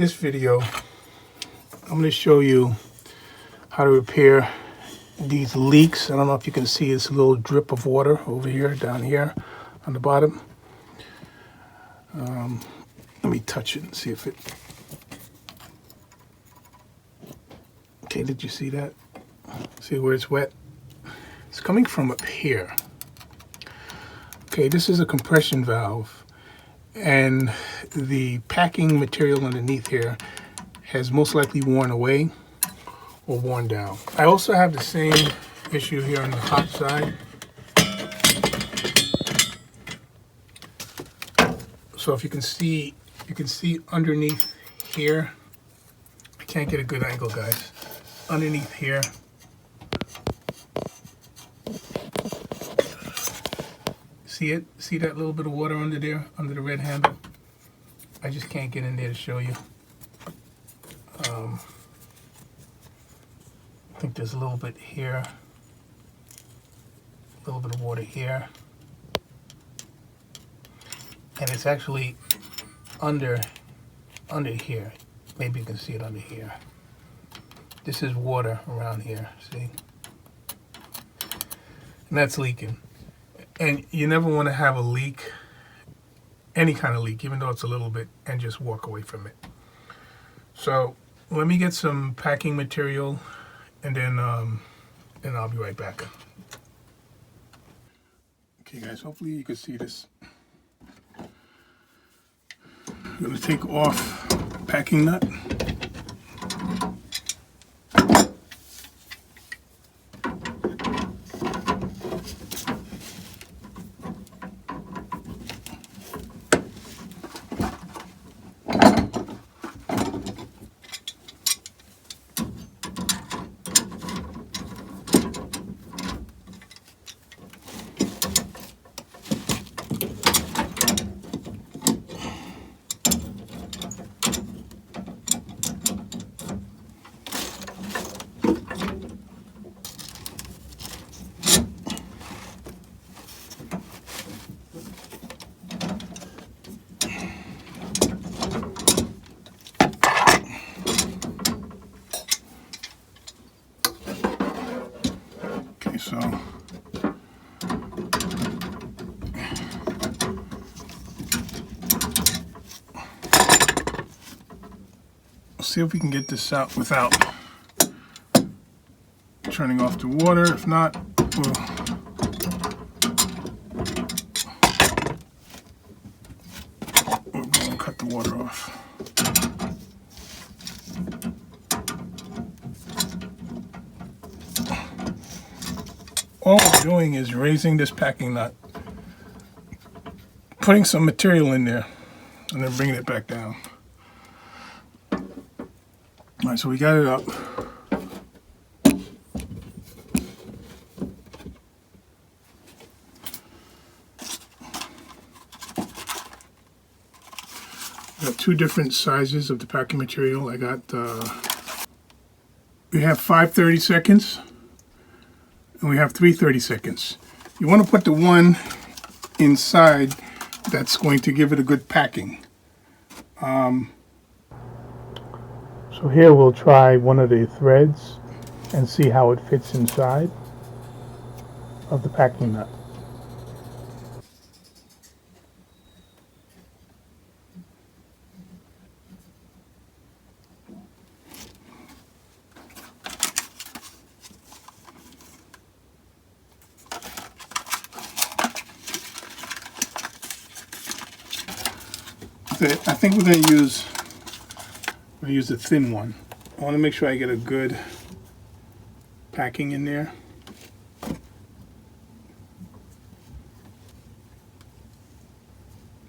this video, I'm going to show you how to repair these leaks. I don't know if you can see this little drip of water over here, down here on the bottom. Let me touch it and see if it... Okay, did you see that? See where it's wet? It's coming from up here. Okay, this is a compression valve, and the packing material underneath here has most likely worn away or worn down. I also have the same issue here on the hot side. So if you can see underneath here. I can't get a good angle, guys. Underneath here. See it? See that little bit of water under there, under the red handle? I just can't get in there to show you. I think there's a little bit here, a little bit of water here, and it's actually under here. Maybe you can see it under here. This is water around here, see? And that's leaking. And you never want to have a leak, any kind of leak, even though it's a little bit, and just walk away from it. So let me get some packing material, and then I'll be right back. Okay guys, hopefully you can see this. I'm going to take off the packing nut. So we'll see if we can get this out without turning off the water. If not, we'll go and cut the water off. All we're doing is raising this packing nut, putting some material in there, and then bringing it back down. All right, so we got it up. I got two different sizes of the packing material. I got, we have 5 30 seconds. And we have 3 30 seconds. You want to put the one inside that's going to give it a good packing. So here we'll try one of the threads and see how it fits inside of the packing nut. I think we're going to use a thin one. I want to make sure I get a good packing in there.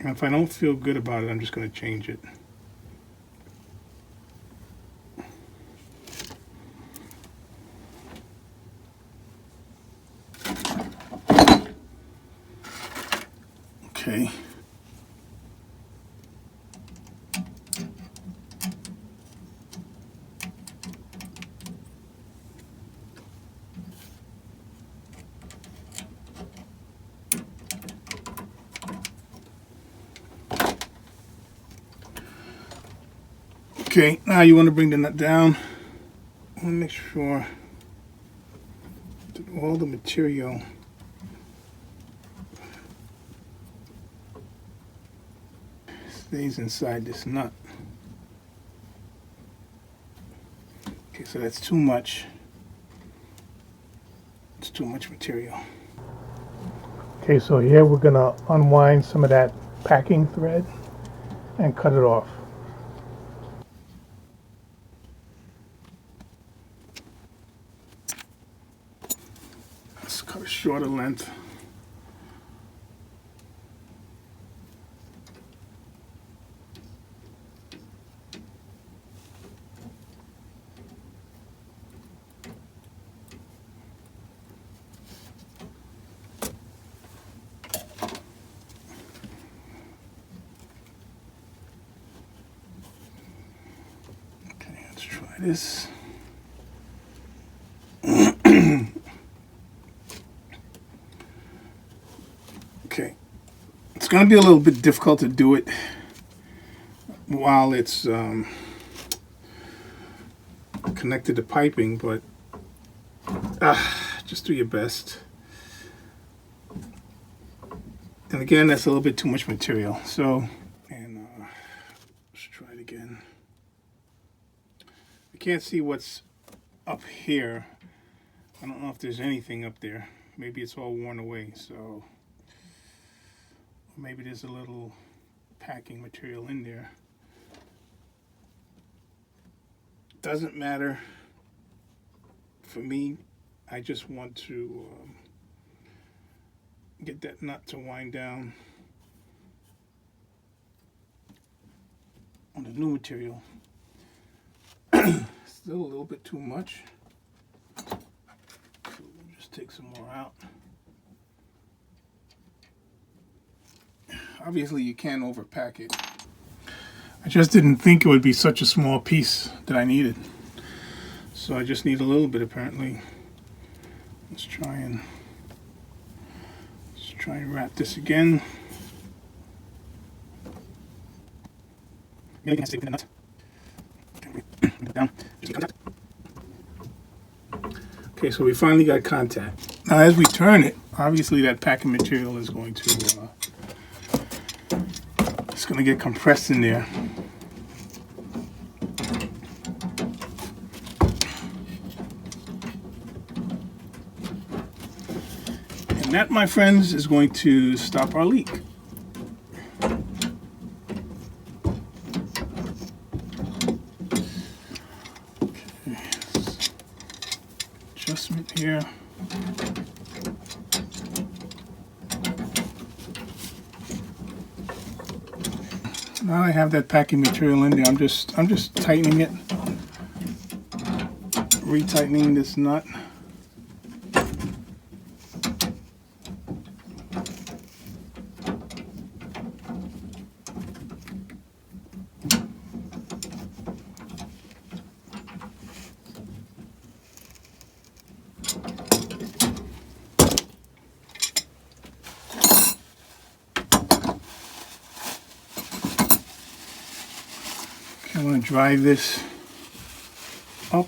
And if I don't feel good about it, I'm just going to change it. Okay. Okay, now you want to bring the nut down. I want to make sure that all the material stays inside this nut. Okay, so that's too much. It's too much material. Okay, so here we're going to unwind some of that packing thread and cut it off. Let's cut a shorter length. Try this. Okay, it's going to be a little bit difficult to do it while it's connected to piping, but just do your best. And again, that's a little bit too much material. So, and let's try it again. I can't see what's up here. I don't know if there's anything up there. Maybe it's all worn away. So maybe there's a little packing material in there. Doesn't matter for me. I just want to get that nut to wind down on the new material. Still a little bit too much. So we'll just take some more out. Obviously you can't overpack it. I just didn't think it would be such a small piece that I needed. So I just need a little bit apparently. Let's try and wrap this again. Okay, so we finally got contact. Now as we turn it, obviously that packing material is going to it's going to get compressed in there. And that, my friends, is going to stop our leak. Okay. Adjustment here. Now I have that packing material in there. I'm just tightening it, retightening this nut. I'm going to drive this up.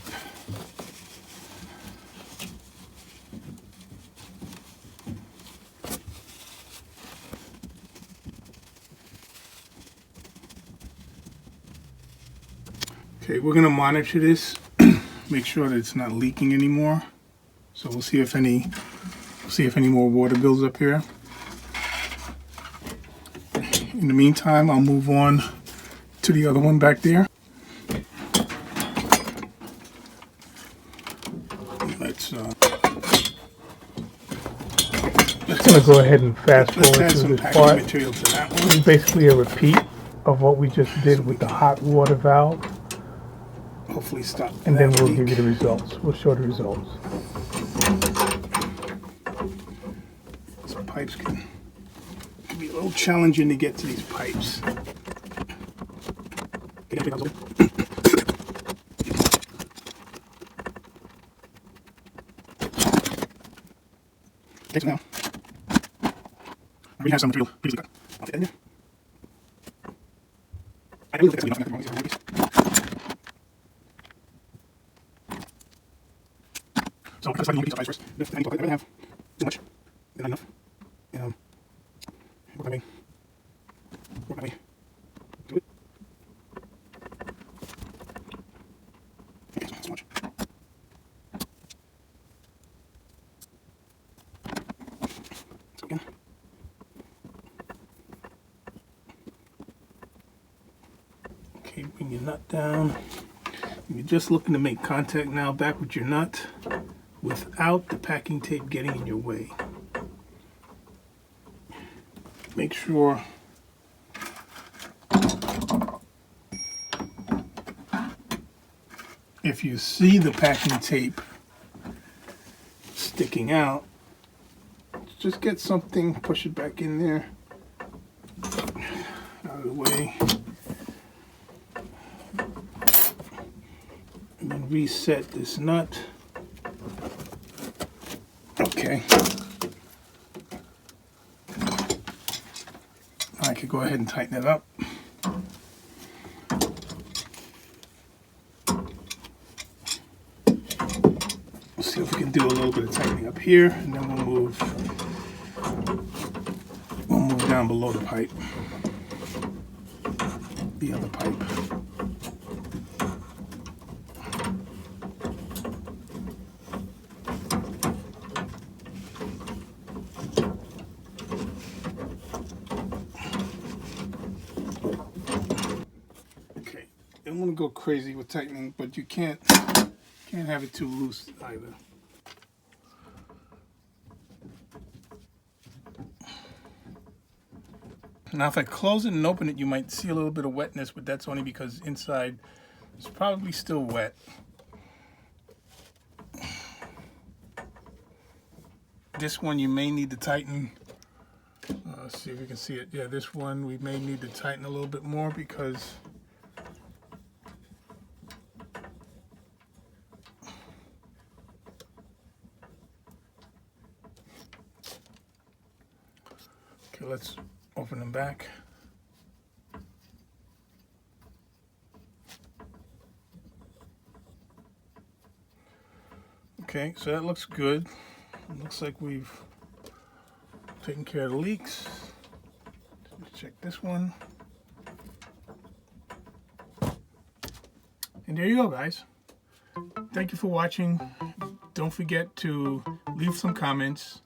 Okay, we're going to monitor this, make sure that it's not leaking anymore. So we'll see if any more water builds up here. In the meantime, I'll move on to the other one back there. Let's gonna go ahead and fast forward through this part. This is basically a repeat of what we just did with the hot water valve. Hopefully stop. And then we'll give you the results. We'll show the results. Some pipes can be a little challenging to get to these pipes. Takes now. We have some material previously cut. I'll take that in there. I believe that's enough. press the button, you first. If I need to I have too much, not enough. Work my way. Work my way. Do it. Okay, so not so much. Let's go again. Okay, bring your nut down. You're just looking to make contact now back with your nut without the packing tape getting in your way. Make sure if you see the packing tape sticking out, just get something, push it back in there, out of the way. And then reset this nut. Okay. I could go ahead and tighten it up. We'll see if we can do a little bit of tightening up here, and then we'll move down below the pipe, the other pipe. Don't want to go crazy with tightening, but you can't have it too loose either. Now if I close it and open it, you might see a little bit of wetness, but that's only because inside it's probably still wet. This one you may need to tighten. Let's see if we can see it. Yeah, this one we may need to tighten a little bit more because okay, let's open them back. Okay, so that looks good. It looks like we've taken care of the leaks. Let's check this one. And there you go, guys. Thank you for watching. Don't forget to leave some comments,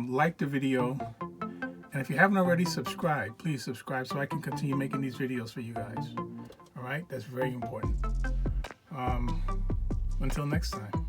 like the video, and if you haven't already, subscribe. Please subscribe so I can continue making these videos for you guys. All right, that's very important. Until next time.